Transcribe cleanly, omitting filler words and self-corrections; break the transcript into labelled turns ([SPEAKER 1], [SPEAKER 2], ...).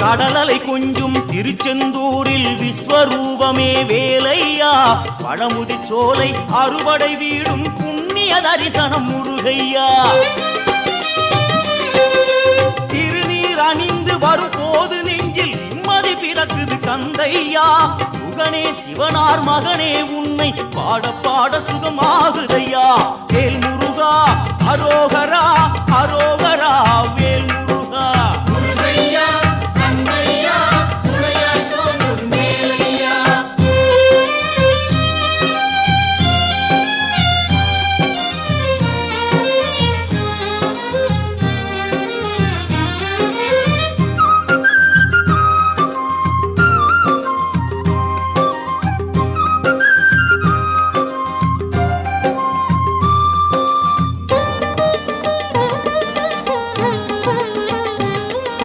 [SPEAKER 1] கடலலை கொஞ்சும் திருச்செந்தூரில் விஸ்வரூபமே வேலையா பழமுதி சோலை அறுவடை வீடும் புண்ணிய தரிசனம் முருகையா திருநீர் அணிந்து வரும் போது நெஞ்சில் நிம்மதி பிறக்குது கந்தையா சுகனே சிவனார் மகனே உன்னை பாட பாட சுகமாகுதையா வேல் முருகா அரோகரா அரோகரா வேல் முருகா